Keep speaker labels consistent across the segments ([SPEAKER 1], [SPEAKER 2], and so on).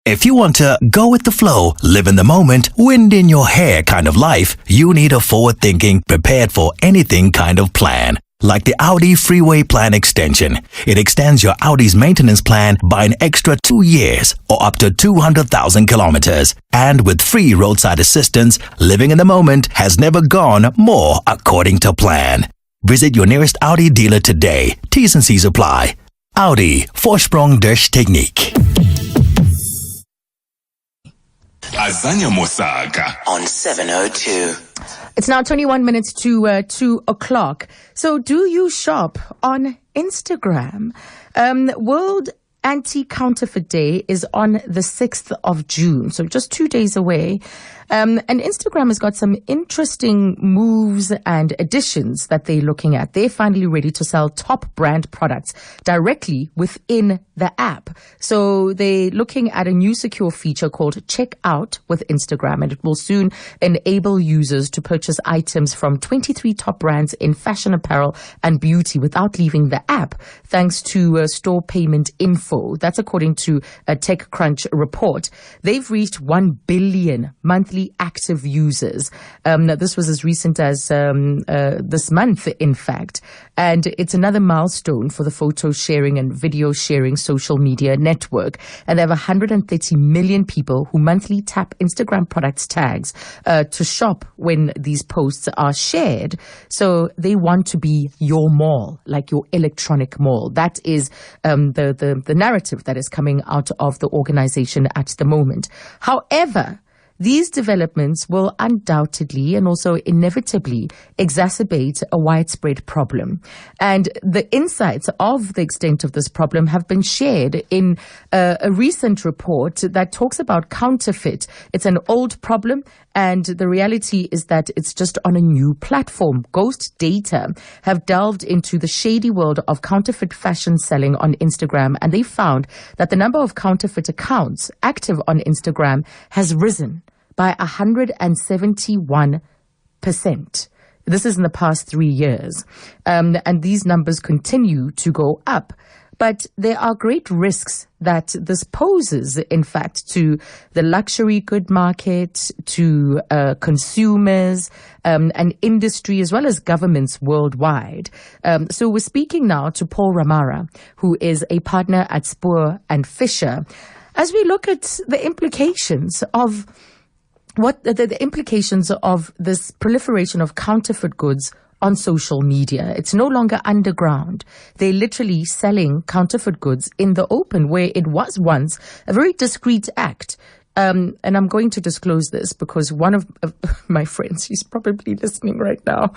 [SPEAKER 1] If you want to go with the flow, live in the moment, wind in your hair kind of life, you need a forward-thinking, prepared for anything kind of plan. Like the Audi Freeway Plan Extension. It extends your Audi's maintenance plan by an extra 2 years or up to 200,000 kilometers. And with free roadside assistance, living in the moment has never gone more according to plan. Visit your nearest Audi dealer today. T's and C's apply. Audi, Vorsprung durch Technik.
[SPEAKER 2] Azanya Mosaga
[SPEAKER 3] on 702.
[SPEAKER 4] It's now 21 minutes to 2 o'clock. So do you shop on Instagram? World Anti-Counterfeit Day is on the 6th of June, so just 2 days away. And Instagram has got some interesting moves and additions that they're looking at. They're finally ready to sell top brand products directly within the app. So they're looking at a new secure feature called Check Out with Instagram, and it will soon enable users to purchase items from 23 top brands in fashion apparel and beauty without leaving the app, thanks to store payment info. That's according to a TechCrunch report. They've reached 1 billion monthly active users. This was as recent as this month, in fact. And it's another milestone for the photo sharing and video sharing social media network. And they have 130 million people who monthly tap Instagram products tags to shop when these posts are shared. So they want to be your mall, like your electronic mall. That is the narrative that is coming out of the organization at the moment. However, these developments will undoubtedly and also inevitably exacerbate a widespread problem. And the insights of the extent of this problem have been shared in a recent report that talks about counterfeit. It's an old problem, and the reality is that it's just on a new platform. Ghost Data have delved into the shady world of counterfeit fashion selling on Instagram, and they found that the number of counterfeit accounts active on Instagram has risen by 171%. This is in the past 3 years. And these numbers continue to go up. But there are great risks that this poses, in fact, to the luxury good market, to consumers, and industry, as well as governments worldwide. So we're speaking now to Paul Ramara, who is a partner at Spoor and Fisher, as we look at the implications of the implications of this proliferation of counterfeit goods on social media. It's no longer underground. They're literally selling counterfeit goods in the open, where it was once a very discreet act. And I'm going to disclose this because one of my friends, she's probably listening right now,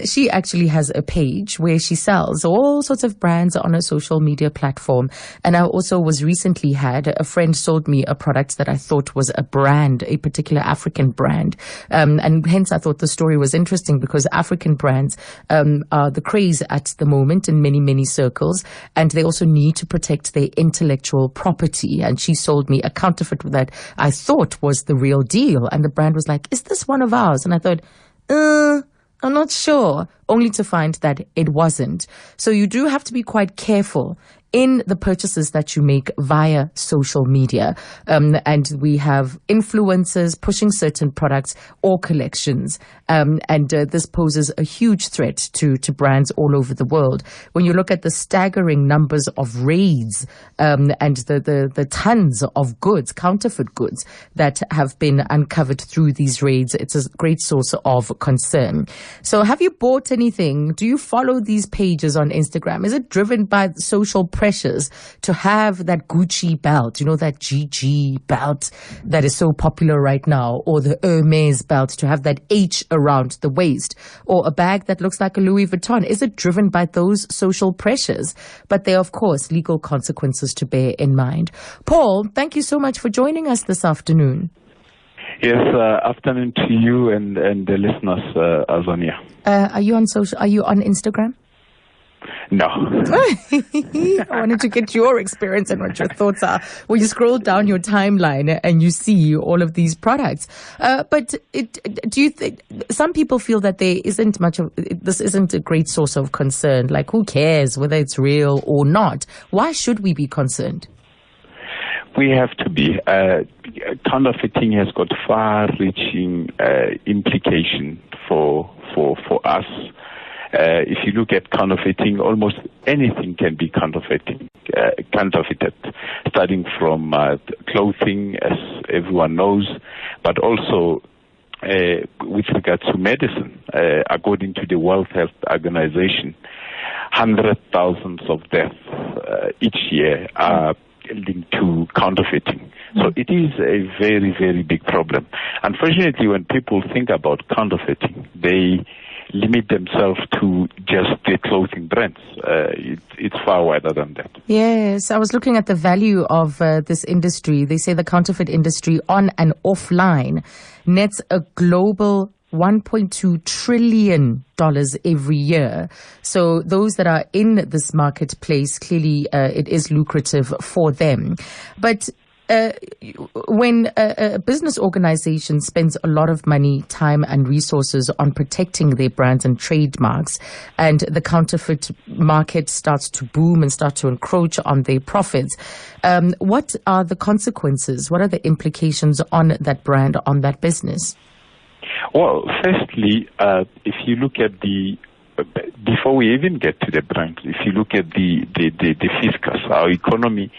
[SPEAKER 4] she actually has a page where she sells all sorts of brands on a social media platform. And I also had a friend sold me a product that I thought was a brand, a particular African brand. And hence I thought the story was interesting because African brands are the craze at the moment in many, many circles. And they also need to protect their intellectual property. And she sold me a counterfeit that I thought was the real deal. And the brand was like, is this one of ours? And I thought, I'm not sure, only to find that it wasn't. So you do have to be quite careful in the purchases that you make via social media. And we have influencers pushing certain products or collections. And this poses a huge threat to brands all over the world. When you look at the staggering numbers of raids and the tons of goods, counterfeit goods, that have been uncovered through these raids, it's a great source of concern. So have you bought anything? Do you follow these pages on Instagram? Is it driven by social pressures to have that Gucci belt, that GG belt that is so popular right now, or the Hermes belt, to have that H around the waist, or a bag that looks like a Louis Vuitton? Is it driven by those social pressures? But there are, of course, legal consequences to bear in mind. Paul, thank you so much for joining us this afternoon.
[SPEAKER 5] Yes, afternoon to you and the listeners, Azonia.
[SPEAKER 4] Are you on Instagram?
[SPEAKER 5] No.
[SPEAKER 4] I wanted to get your experience and what your thoughts are. Well, you scroll down your timeline and you see all of these products. But do you think some people feel that there isn't this isn't a great source of concern? Like, who cares whether it's real or not? Why should we be concerned?
[SPEAKER 5] We have to be. Counterfeiting has got far-reaching implication for us. If you look at counterfeiting, almost anything can be counterfeited, starting from clothing, as everyone knows, but also with regard to medicine. According to the World Health Organization, 100,000 of deaths each year are linked to counterfeiting. So it is a very, very big problem. Unfortunately, when people think about counterfeiting, they limit themselves to just the clothing brands. It's far wider than that.
[SPEAKER 4] Yes, I was looking at the value of this industry. They say the counterfeit industry on and offline nets a global $1.2 trillion every year. So those that are in this marketplace, clearly it is lucrative for them. But when a business organization spends a lot of money, time and resources on protecting their brands and trademarks, and the counterfeit market starts to boom and start to encroach on their profits, what are the consequences? What are the implications on that brand, on that business?
[SPEAKER 5] Well, firstly, if you look at before we even get to the brand, if you look at the fiscus, our economy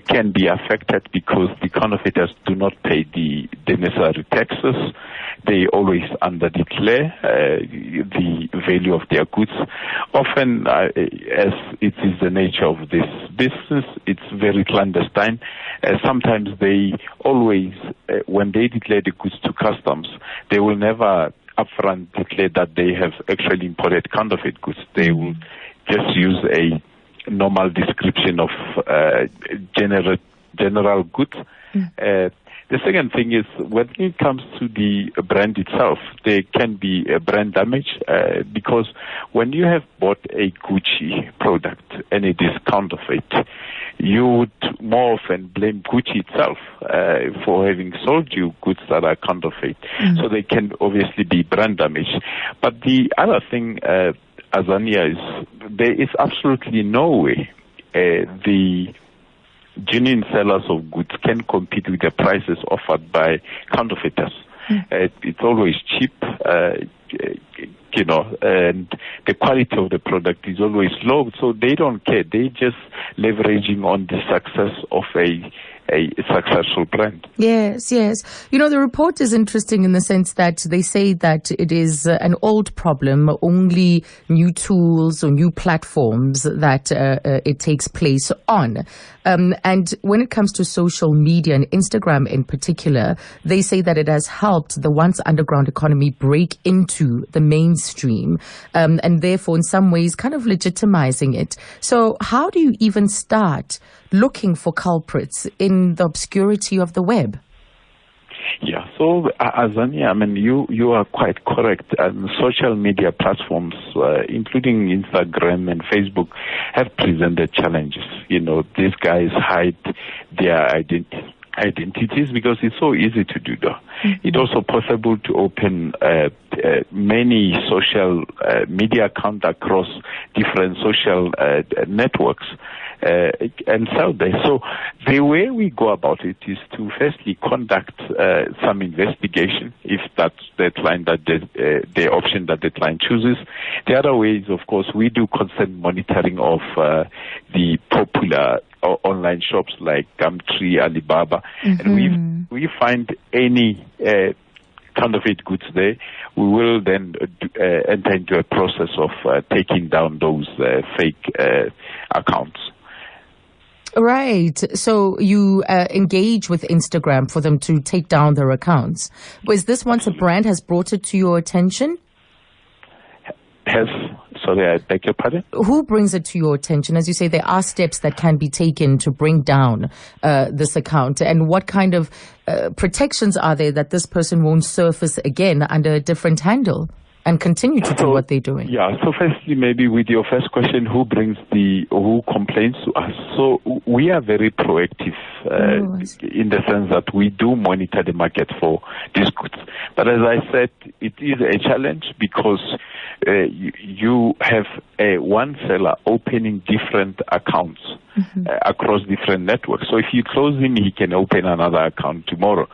[SPEAKER 5] can be affected because the counterfeiters do not pay the necessary taxes. They always underdeclare the value of their goods. Often, as it is the nature of this business, it's very clandestine. Sometimes they always, when they declare the goods to customs, they will never upfront declare that they have actually imported counterfeit goods. They will just use a normal description of general goods. The second thing is, when it comes to the brand itself, there can be a brand damage because when you have bought a Gucci product and it is counterfeit, you would more often blame Gucci itself for having sold you goods that are counterfeit. So they can obviously be brand damage. But the other thing, Azania, is there is absolutely no way the genuine sellers of goods can compete with the prices offered by counterfeiters. It's always cheap, and the quality of the product is always low, so they don't care. They're just leveraging on the success of a successful brand.
[SPEAKER 4] Yes, yes. You know, the report is interesting in the sense that they say that it is an old problem, only new tools or new platforms that it takes place on. And when it comes to social media and Instagram in particular, they say that it has helped the once underground economy break into the mainstream, and therefore in some ways kind of legitimizing it. So how do you even start looking for culprits in the obscurity of the web?
[SPEAKER 5] Yeah, so Azania, I mean, you are quite correct. Social media platforms, including Instagram and Facebook, have presented challenges. You know, these guys hide their identities because it's so easy to do that. It's also possible to open many social media accounts across different social networks and sell there. So the way we go about it is to firstly conduct some investigation, if that's the client that the option that the client chooses. The other way is, of course, we do constant monitoring of the popular online shops like Gumtree, Alibaba, and we find any counterfeit goods there, we will then enter into a process of taking down those fake accounts.
[SPEAKER 4] Right. So you engage with Instagram for them to take down their accounts. Was this once a brand has brought it to your attention?
[SPEAKER 5] Sorry, I beg your pardon?
[SPEAKER 4] Who brings it to your attention? As you say, there are steps that can be taken to bring down this account. And what kind of protections are there that this person won't surface again under a different handle? and continue to do what they're doing?
[SPEAKER 5] Yeah. So firstly, maybe with your first question, who complains to us? So we are very proactive in the sense that we do monitor the market for these goods. But as I said, it is a challenge because you have one seller opening different accounts across different networks. So if you close him, he can open another account tomorrow.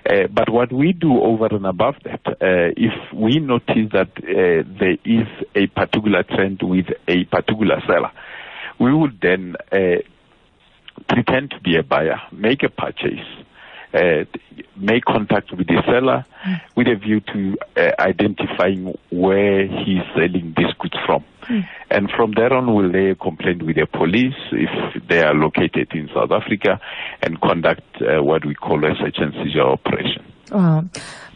[SPEAKER 5] But what we do over and above that, if we notice that there is a particular trend with a particular seller, we would then pretend to be a buyer, make a purchase, make contact with the seller with a view to identifying where he's selling these goods from. And from there on, we'll lay a complaint with the police if they are located in South Africa and conduct what we call a search and seizure operation.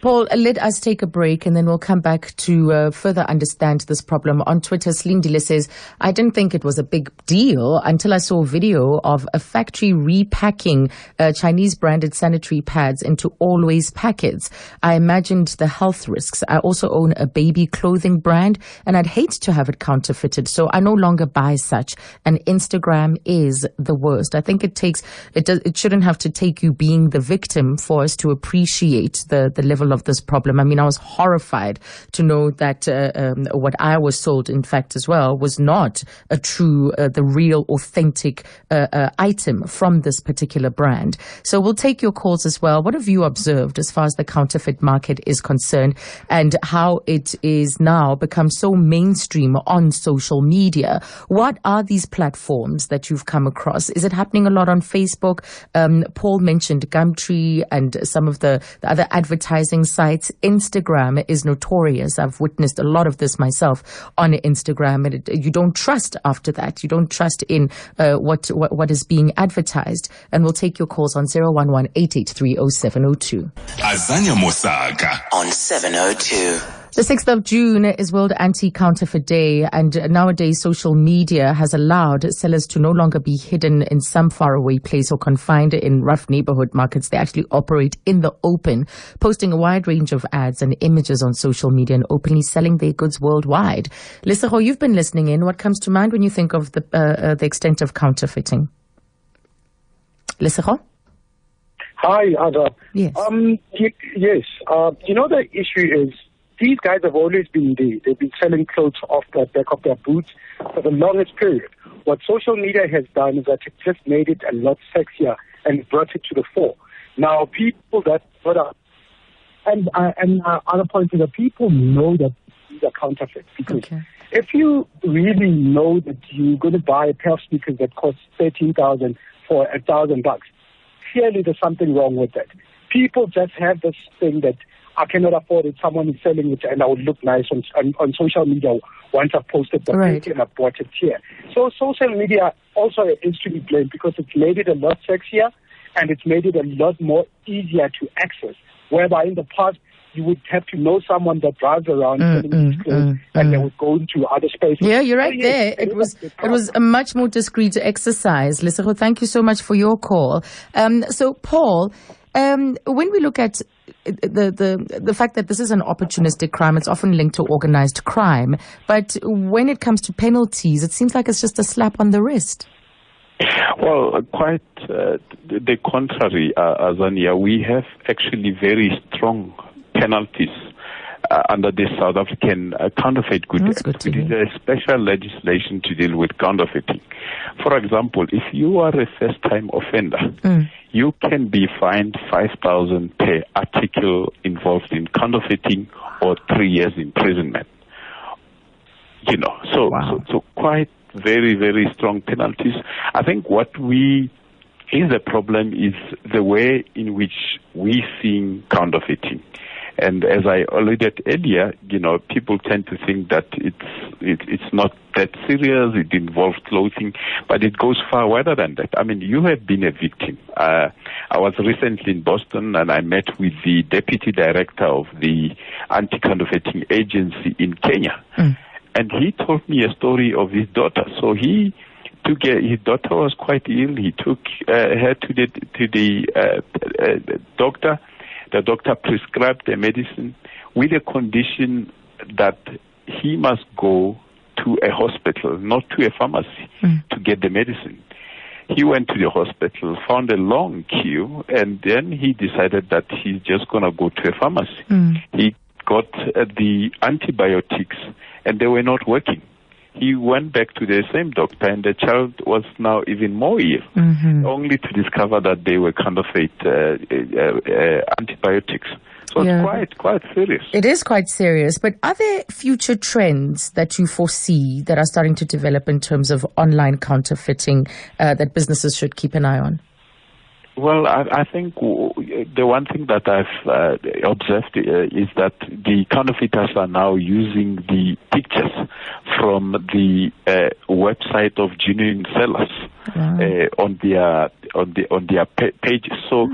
[SPEAKER 4] Paul, let us take a break and then we'll come back to further understand this problem. On Twitter, Slindile says, I didn't think it was a big deal until I saw a video of a factory repacking Chinese branded sanitary pads into always packets. I imagined the health risks. I also own a baby clothing brand and I'd hate to have it counterfeited. So I no longer buy such. And Instagram is the worst. I think it shouldn't have to take you being the victim for us to appreciate the level of this problem. I mean, I was horrified to know that what I was sold, in fact, as well, was not a true, the real, authentic item from this particular brand. So we'll take your calls as well. What have you observed as far as the counterfeit market is concerned and how it is now become so mainstream on social media? What are these platforms that you've come across? Is it happening a lot on Facebook? Paul mentioned Gumtree and some of the other advertising sites. Instagram is notorious. I've witnessed a lot of this myself on Instagram, and you don't trust after that. You don't trust in what is being advertised. And we'll take your calls on 011-883-0702.
[SPEAKER 2] Azania Mosaga
[SPEAKER 3] on 702.
[SPEAKER 4] The 6th of June is World Anti-Counterfeit Day, and nowadays social media has allowed sellers to no longer be hidden in some faraway place or confined in rough neighborhood markets. They actually operate in the open, posting a wide range of ads and images on social media and openly selling their goods worldwide. Lesego, you've been listening in. What comes to mind when you think of the extent of counterfeiting? Lesego?
[SPEAKER 6] Hi, Ada.
[SPEAKER 4] Yes.
[SPEAKER 6] Yes. The issue is, these guys have always been there. They've been selling clothes off the back of their boots for the longest period. What social media has done is that it just made it a lot sexier and brought it to the fore. Now, people that other point is that people know that these are counterfeit, because if you really know that you're going to buy a pair of sneakers that costs $13,000 for $1,000, clearly there's something wrong with that. People just have this thing that I cannot afford it. Someone is selling it, and I would look nice on social media once I've posted the picture and I've bought it here. So social media also is to be blamed, because it's made it a lot sexier and it's made it a lot more easier to access. Whereby in the past, you would have to know someone that drives around selling these clothes, and they would go into other spaces.
[SPEAKER 4] Yeah, you're right there. It was a much more discreet exercise. Lesego, thank you so much for your call. So, Paul, when we look at the fact that this is an opportunistic crime, it's often linked to organized crime. But when it comes to penalties, it seems like it's just a slap on the wrist.
[SPEAKER 5] Well, quite the contrary, Azania. We have actually very strong penalties under the South African Counterfeit Goods Act. It is a special legislation to deal with counterfeiting. For example, if you are a first-time offender, you can be fined 5,000 per article involved in counterfeiting, or 3 years imprisonment. So quite very, very strong penalties. I think what is the problem is the way in which we see counterfeiting. And as I alluded earlier, people tend to think that it's not that serious. It involves clothing, but it goes far wider than that. I mean, you have been a victim. I was recently in Boston, and I met with the deputy director of the anti-counterfeiting agency in Kenya, and he told me a story of his daughter. So his daughter was quite ill. He took her to the doctor. The doctor prescribed the medicine with a condition that he must go to a hospital, not to a pharmacy, to get the medicine. He went to the hospital, found a long queue, and then he decided that he's just going to go to a pharmacy. He got the antibiotics, and they were not working. He went back to the same doctor, and the child was now even more ill, only to discover that they were counterfeit antibiotics. So it's quite serious.
[SPEAKER 4] It is quite serious. But are there future trends that you foresee that are starting to develop in terms of online counterfeiting that businesses should keep an eye on?
[SPEAKER 5] Well, I think the one thing that I've observed is that the counterfeiters are now using the pictures from the website of genuine sellers on their pages. So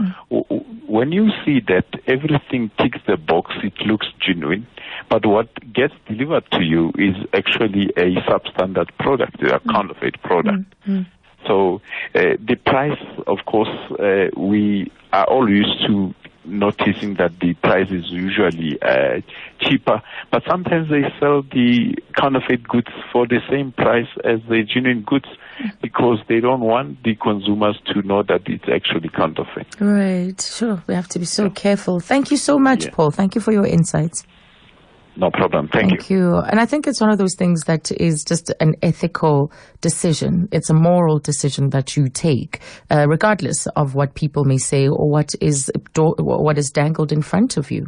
[SPEAKER 5] when you see that everything ticks the box, it looks genuine, but what gets delivered to you is actually a substandard product, a counterfeit product. So the price, of course, we are all used to noticing that the price is usually cheaper, but sometimes they sell the counterfeit goods for the same price as the genuine goods because they don't want the consumers to know that it's actually counterfeit.
[SPEAKER 4] Right, sure. We have to be so careful. Thank you so much, Paul. Thank you for your insights.
[SPEAKER 5] No problem. Thank
[SPEAKER 4] you. And I think it's one of those things that is just an ethical decision. It's a moral decision that you take, regardless of what people may say or what is dangled in front of you.